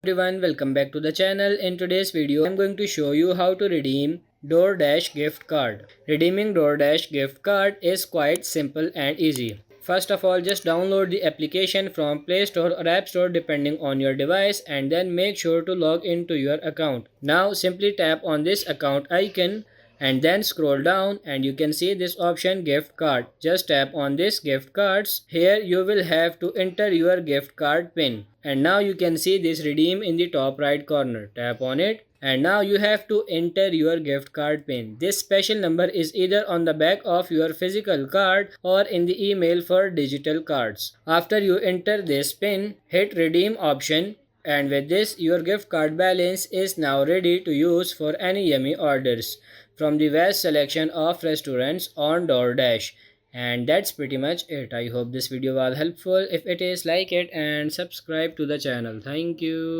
Everyone, welcome back to the channel. In today's video I'm going to show you how to redeem DoorDash gift card. Redeeming DoorDash gift card is quite simple and easy. First of all, just download the application from Play Store or App Store depending on your device, and then make sure to log into your account. Now simply tap on this account icon and then scroll down and you can see this option gift card. Just tap on this gift cards. Here you will have to enter your gift card pin, and now you can see this redeem in the top right corner. Tap on it and now you have to enter your gift card pin. This special number is either on the back of your physical card or in the email for digital cards. After you enter this pin, hit redeem option, and with this your gift card balance is now ready to use for any yummy orders from the vast selection of restaurants on DoorDash. And that's pretty much it. I hope this video was helpful. If it is, like it and subscribe to the channel. Thank you.